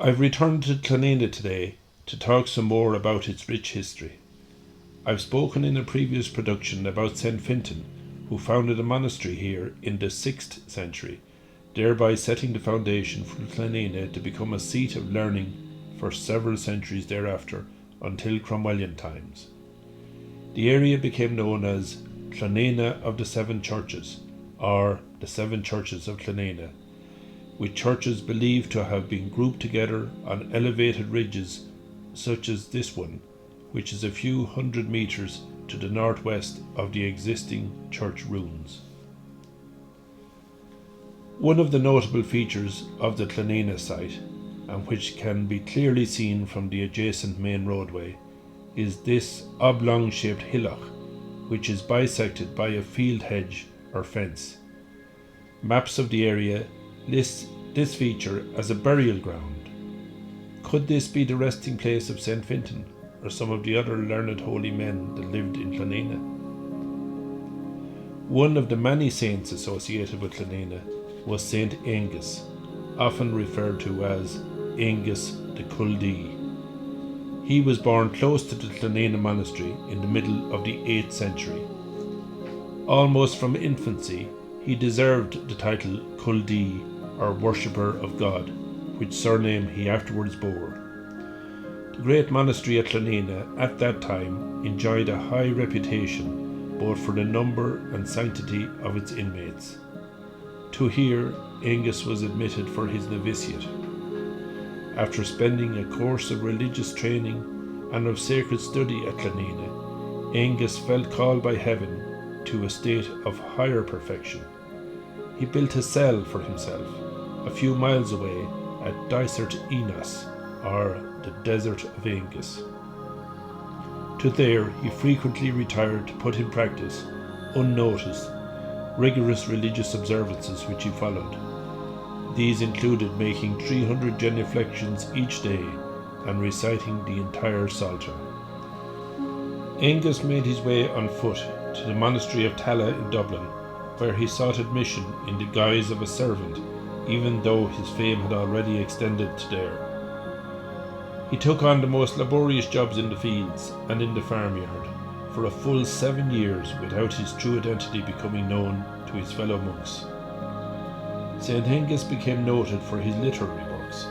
I've returned to Clenina today to talk some more about its rich history. I've spoken in a previous production about St. Fintan, who founded a monastery here in the 6th century, thereby setting the foundation for Clenina to become a seat of learning for several centuries thereafter until Cromwellian times. The area became known as Clenina of the Seven Churches, or the Seven Churches of Clenina, with churches believed to have been grouped together on elevated ridges such as this one, which is a few hundred metres to the northwest of the existing church ruins. One of the notable features of the Clenina site, and which can be clearly seen from the adjacent main roadway, is this oblong-shaped hillock, which is bisected by a field hedge or fence. Maps of the area list this feature as a burial ground. Could this be the resting place of St. Fintan or some of the other learned holy men that lived in Clenina? One of the many saints associated with Clenina was Saint Angus, often referred to as Aengus The Culdee. He was born close to the Clenina monastery in the middle of the 8th century. Almost from infancy, he deserved the title Culdee, or worshipper of God, which surname he afterwards bore. The great monastery at Clenina at that time enjoyed a high reputation both for the number and sanctity of its inmates. To here, Angus was admitted for his novitiate. After spending a course of religious training and of sacred study at Clenina, Angus felt called by heaven to a state of higher perfection. He built a cell for himself a few miles away at Dysart Enos, or the Desert of Angus. To there he frequently retired to put in practice, unnoticed, rigorous religious observances which he followed. These included making 300 genuflections each day and reciting the entire Psalter. Angus made his way on foot to the monastery of Tallaght in Dublin, where he sought admission in the guise of a servant, even though his fame had already extended to there. He took on the most laborious jobs in the fields and in the farmyard for a full 7 years without his true identity becoming known to his fellow monks. St. Angus became noted for his literary works.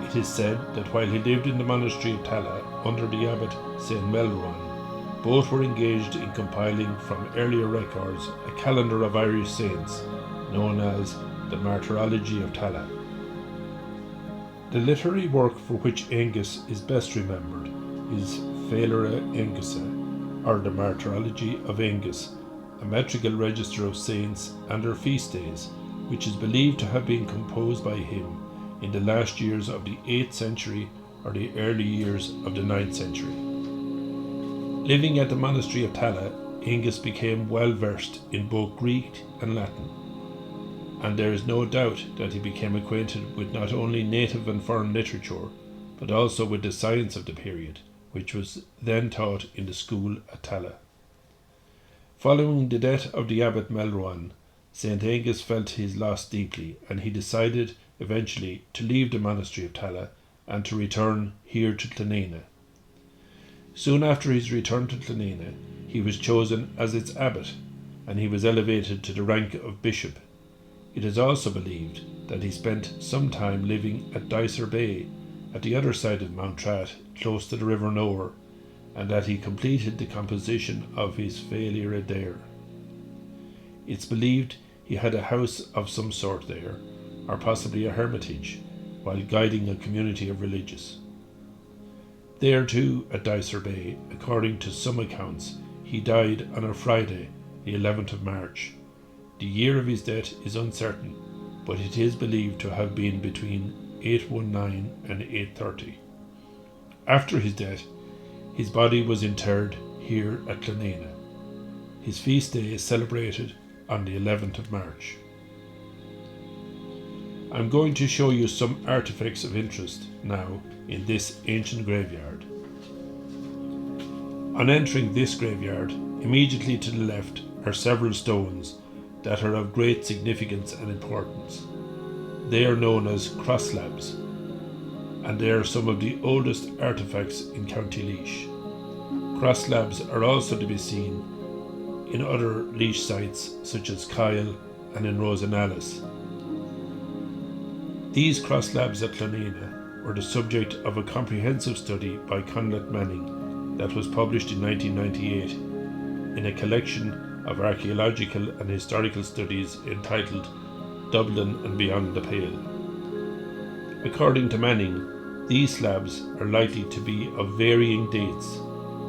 It is said that while he lived in the monastery of Tallaght under the abbot St. Melruan, both were engaged in compiling from earlier records a calendar of Irish saints known as the Martyrology of Tallaght. The literary work for which Angus is best remembered is Failure Angusa, or the Martyrology of Angus, a metrical register of saints and their feast days, which is believed to have been composed by him in the last years of the 8th century or the early years of the 9th century. Living at the monastery of Tallaght, Angus became well versed in both Greek and Latin, and there is no doubt that he became acquainted with not only native and foreign literature, but also with the science of the period, which was then taught in the school at Tallaght. Following the death of the abbot Melruan, St. Angus felt his loss deeply, and he decided eventually to leave the monastery of Tallaght and to return here to Clenina. Soon after his return to Clenina, he was chosen as its abbot, and he was elevated to the rank of bishop. It is also believed that he spent some time living at Dysart Bay, at the other side of Mount Trat, close to the River Nore, and that he completed the composition of his Failure there. It's believed he had a house of some sort there, or possibly a hermitage, while guiding a community of religious. There too, at Dysart Bay, according to some accounts, he died on a Friday, the 11th of March. The year of his death is uncertain, but it is believed to have been between 819 and 830. After his death, his body was interred here at Clenina. His feast day is celebrated on the 11th of March. I'm going to show you some artifacts of interest now in this ancient graveyard. On entering this graveyard, immediately to the left are several stones that are of great significance and importance. They are known as Cross-Slabs. and they are some of the oldest artefacts in County Laois. Cross-Slabs are also to be seen in other Laois sites such as Kyle and in Rosenallis. These Cross-Slabs at Clenina were the subject of a comprehensive study by Conleth Manning that was published in 1998 in a collection of archaeological and historical studies entitled Dublin and Beyond the Pale. According to Manning, these slabs are likely to be of varying dates,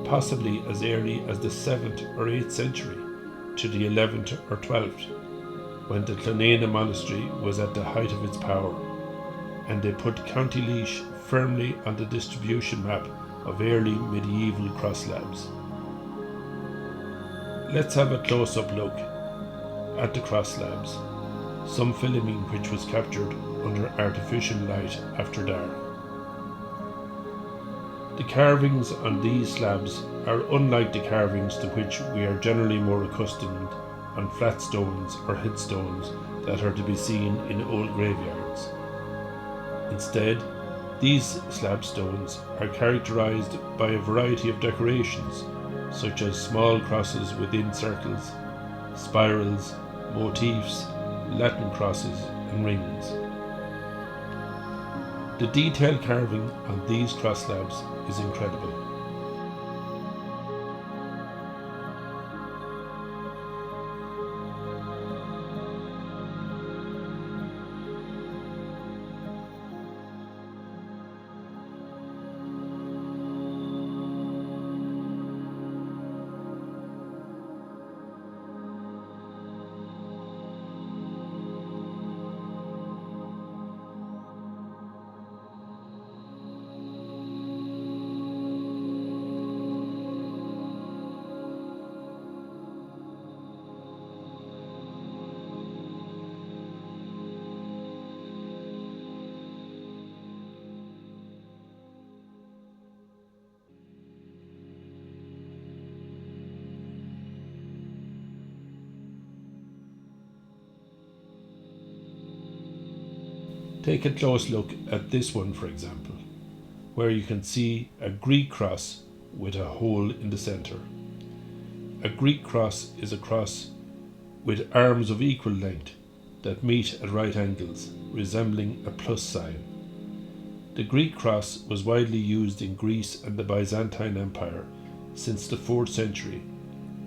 possibly as early as the 7th or 8th century to the 11th or 12th, when the Clenina monastery was at the height of its power, and they put County Laois firmly on the distribution map of early medieval cross-slabs. Let's have a close-up look at the cross-slabs, some filming which was captured under artificial light after dark. The carvings on these slabs are unlike the carvings to which we are generally more accustomed on flat stones or headstones that are to be seen in old graveyards. Instead, these slab stones are characterized by a variety of decorations, such as small crosses within circles, spirals, motifs, Latin crosses, and rings. The detailed carving on these cross slabs is incredible. Take a close look at this one, for example, where you can see a Greek cross with a hole in the center. A Greek cross is a cross with arms of equal length that meet at right angles, resembling a plus sign. The Greek cross was widely used in Greece and the Byzantine Empire since the 4th century,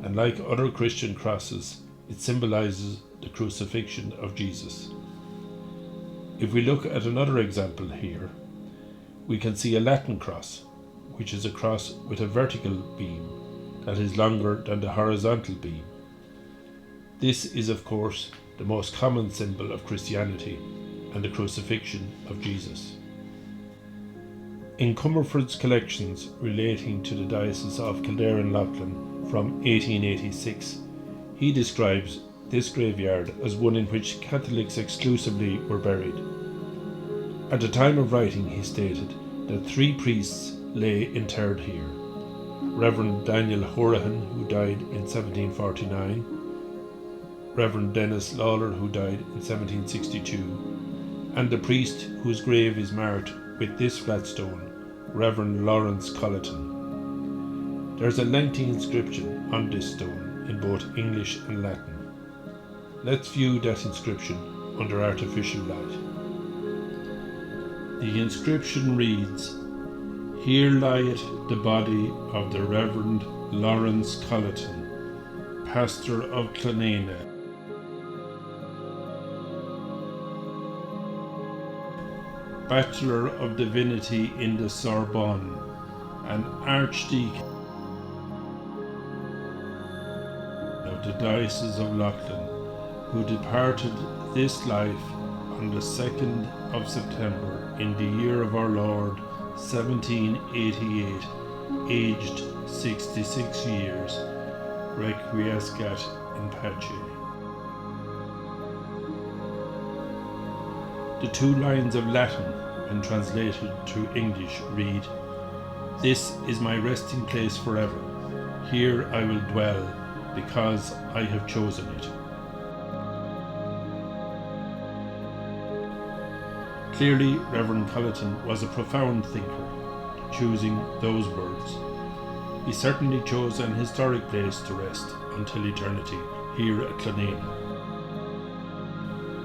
and like other Christian crosses, it symbolizes the crucifixion of Jesus. If we look at another example here, we can see a Latin cross, which is a cross with a vertical beam that is longer than the horizontal beam. This is, of course, the most common symbol of Christianity and the crucifixion of Jesus. In Comerford's collections relating to the Diocese of Kildare and Loughlin from 1886, he describes this graveyard as one in which Catholics exclusively were buried. At the time of writing, he stated that 3 priests lay interred here: Reverend Daniel Horahan, who died in 1749, Reverend Dennis Lawler, who died in 1762, and the priest whose grave is marked with this flat stone, Reverend Lawrence Colleton. There is a lengthy inscription on this stone in both English and Latin. Let's view that inscription under artificial light. The inscription reads, "Here lieth the body of the Reverend Lawrence Colleton, pastor of Clenina, Bachelor of Divinity in the Sorbonne, and Archdeacon of the Diocese of Loughlin, who departed this life on the 2nd of September in the year of our Lord 1788, aged 66 years, requiescat in pace." The 2 lines of Latin, when translated to English, read, "This is my resting place forever. Here I will dwell, because I have chosen it." Clearly, Reverend Colleton was a profound thinker, choosing those words. He certainly chose an historic place to rest until eternity, here at Clenina.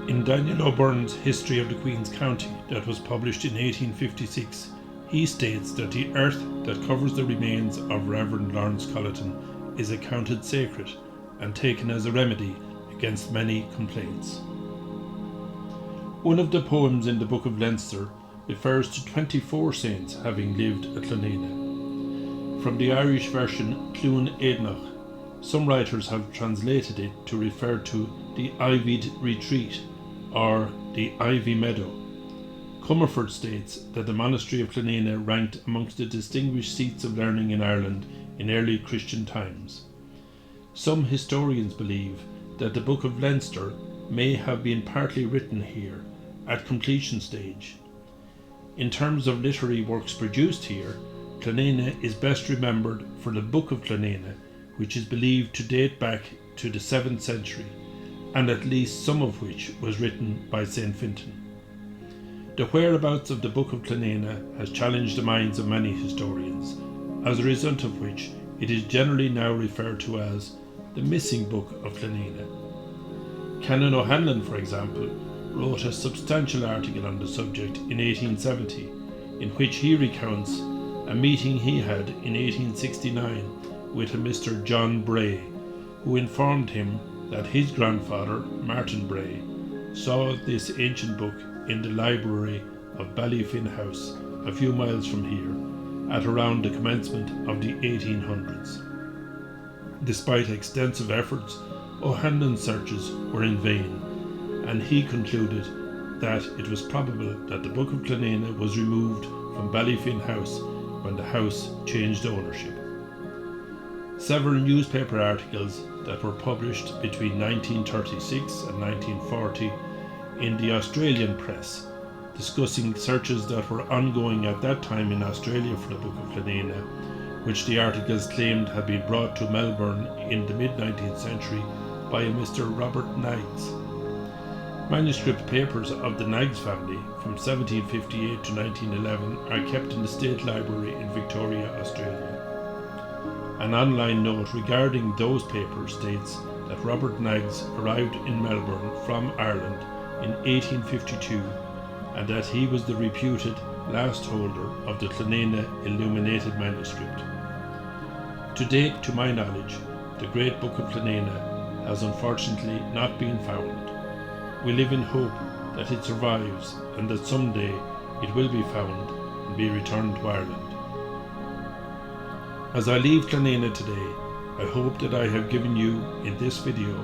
In Daniel O'Byrne's History of the Queen's County that was published in 1856, he states that the earth that covers the remains of Reverend Lawrence Colleton is accounted sacred and taken as a remedy against many complaints. One of the poems in the Book of Leinster refers to 24 saints having lived at Clenina. From the Irish version Clonenagh, some writers have translated it to refer to the Ivied Retreat or the Ivy Meadow. Comerford states that the monastery of Clenina ranked amongst the distinguished seats of learning in Ireland in early Christian times. Some historians believe that the Book of Leinster may have been partly written here at completion stage. In terms of literary works produced here, Clenina is best remembered for the Book of Clonenagh, which is believed to date back to the 7th century, and at least some of which was written by St. Fintan. The whereabouts of the Book of Clonenagh has challenged the minds of many historians, as a result of which it is generally now referred to as the missing Book of Clonenagh. Canon O'Hanlon, for example, wrote a substantial article on the subject in 1870, in which he recounts a meeting he had in 1869 with a Mr. John Bray, who informed him that his grandfather, Martin Bray, saw this ancient book in the library of Ballyfin House, a few miles from here, at around the commencement of the 1800s. Despite extensive efforts, O'Hanlon's searches were in vain, and he concluded that it was probable that the Book of Clonenagh was removed from Ballyfin House when the house changed ownership. Several newspaper articles that were published between 1936 and 1940 in the Australian press, discussing searches that were ongoing at that time in Australia for the Book of Clonenagh, which the articles claimed had been brought to Melbourne in the mid-19th century by a Mr. Robert Knaggs. Manuscript papers of the Knaggs family from 1758 to 1911 are kept in the State Library in Victoria, Australia. An online note regarding those papers states that Robert Knaggs arrived in Melbourne from Ireland in 1852 and that he was the reputed last holder of the Clenina illuminated manuscript. To date, to my knowledge, the great Book of Clonenagh has unfortunately not been found. We live in hope that it survives and that someday it will be found and be returned to Ireland. As I leave Clenina today, I hope that I have given you, in this video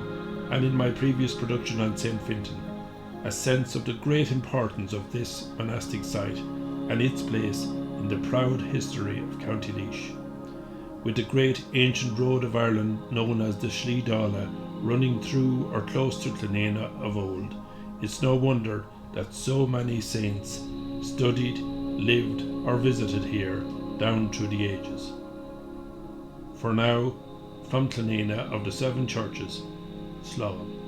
and in my previous production on St. Fintan, a sense of the great importance of this monastic site and its place in the proud history of County Laois. With the great ancient road of Ireland known as the Slí Dála running through or close to Clenina of old, it's no wonder that so many saints studied, lived or visited here down through the ages. For now, from Clenina of the 7 churches, Slán.